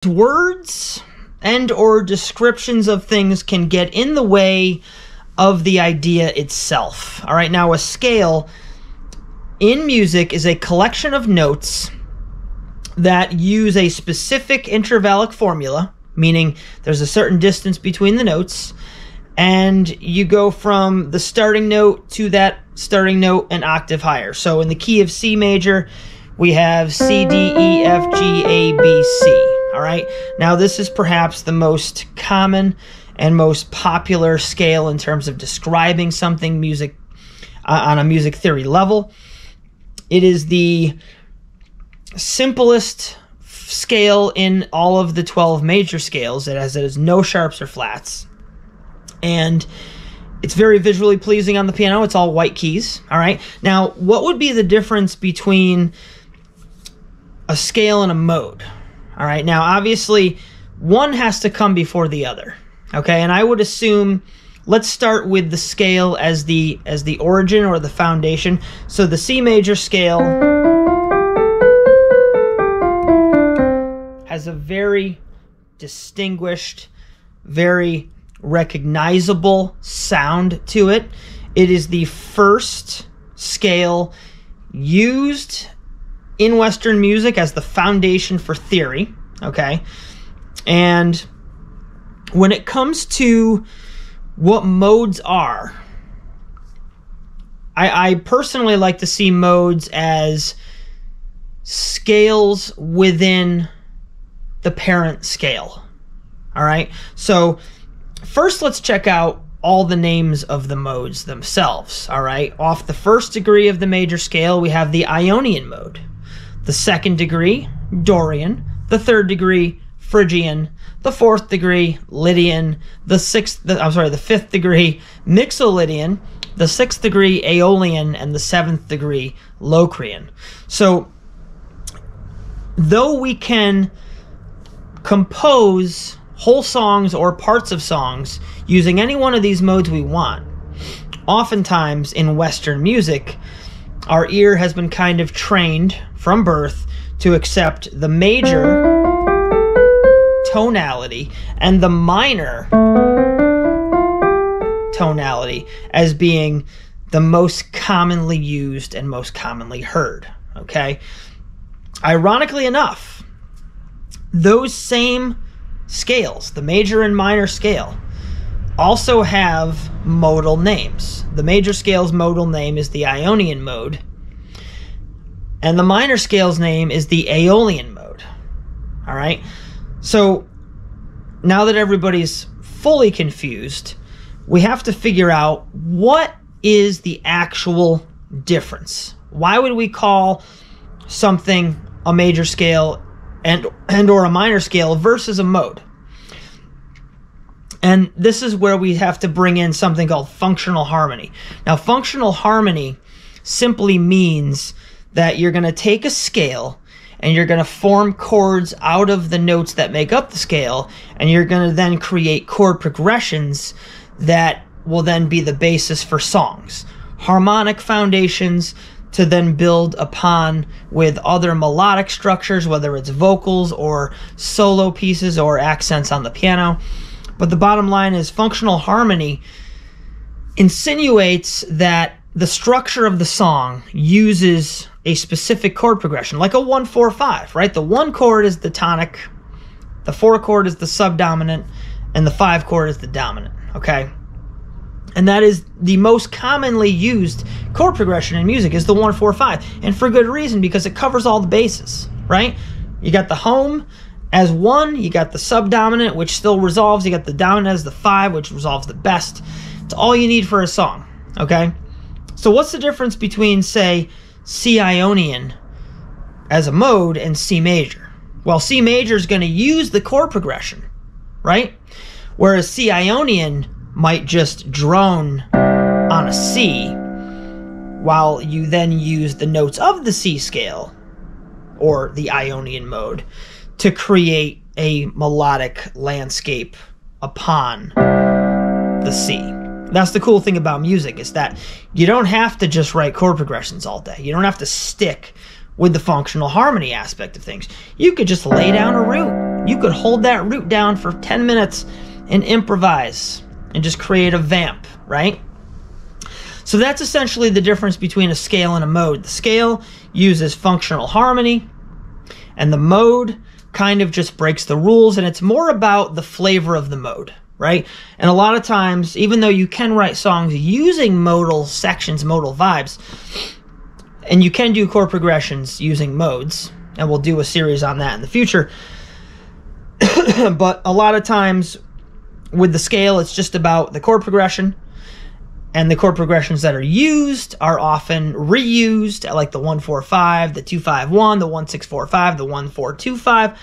Words and or descriptions of things can get in the way of the idea itself. All right, now a scale in music is a collection of notes that use a specific intervallic formula, meaning there's a certain distance between the notes, and you go from the starting note to that starting note an octave higher. So in the key of C major, we have C, D, E, F, G, A, B, C. All right. Now, this is perhaps the most common and most popular scale in terms of describing something music on a music theory level. It is the simplest scale in all of the 12 major scales. It has no sharps or flats. And it's very visually pleasing on the piano. It's all white keys. All right. Now, what would be the difference between a scale and a mode? All right, now obviously one has to come before the other, okay? And I would assume, let's start with the scale as the origin or the foundation. So the C major scale has a very distinguished, very recognizable sound to it. It is the first scale used in Western music as the foundation for theory, okay? And when it comes to what modes are, I personally like to see modes as scales within the parent scale, all right? So first let's check out all the names of the modes themselves, all right? Off the first degree of the major scale, we have the Ionian mode. The second degree, Dorian. The third degree, Phrygian. The fourth degree, Lydian. The fifth degree, Mixolydian. The sixth degree, Aeolian. And the seventh degree, Locrian. So, though we can compose whole songs or parts of songs using any one of these modes we want, oftentimes in Western music, our ear has been kind of trained from birth to accept the major tonality and the minor tonality as being the most commonly used and most commonly heard, okay? Ironically enough, those same scales, the major and minor scale, also have modal names. The major scale's modal name is the Ionian mode, and the minor scale's name is the Aeolian mode. All right? So now that everybody's fully confused, we have to figure out what is the actual difference. Why would we call something a major scale and or a minor scale versus a mode? And this is where we have to bring in something called functional harmony. Now, functional harmony simply means that you're going to take a scale and you're going to form chords out of the notes that make up the scale, and you're going to then create chord progressions that will then be the basis for songs. Harmonic foundations to then build upon with other melodic structures, whether it's vocals or solo pieces or accents on the piano. But the bottom line is functional harmony insinuates that the structure of the song uses a specific chord progression, like a 1-4-5, right? The 1 chord is the tonic, the 4 chord is the subdominant, and the 5 chord is the dominant, okay? And that is the most commonly used chord progression in music, is the 1-4-5, and for good reason, because it covers all the bases, right? You got the home as 1, you got the subdominant, which still resolves, you got the dominant as the 5, which resolves the best. It's all you need for a song, okay? So what's the difference between, say, C Ionian as a mode and C major? Well, C major is going to use the chord progression, right? Whereas C Ionian might just drone on a C, while you then use the notes of the C scale, or the Ionian mode, to create a melodic landscape upon the C. That's the cool thing about music, is that you don't have to just write chord progressions all day. You don't have to stick with the functional harmony aspect of things. You could just lay down a root You could hold that root down for 10 minutes and improvise and just create a vamp, right? So that's essentially the difference between a scale and a mode. The scale uses functional harmony, and the mode kind of just breaks the rules, and it's more about the flavor of the mode, right? And a lot of times, even though you can write songs using modal sections, modal vibes, and you can do chord progressions using modes, and we'll do a series on that in the future, but a lot of times with the scale, it's just about the chord progression, and the chord progressions that are used are often reused, like the 1-4-5, the 2-5-1, the 1-6-4-5, the 1-4-2-5,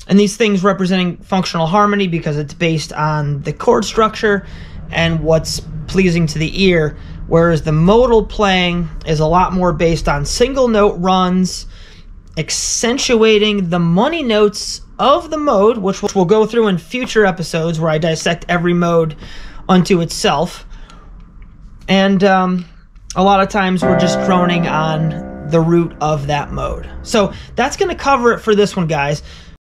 and these things representing functional harmony because it's based on the chord structure and what's pleasing to the ear, whereas the modal playing is a lot more based on single note runs, accentuating the money notes of the mode, which we'll go through in future episodes where I dissect every mode unto itself. And a lot of times we're just droning on the root of that mode. So that's going to cover it for this one, guys.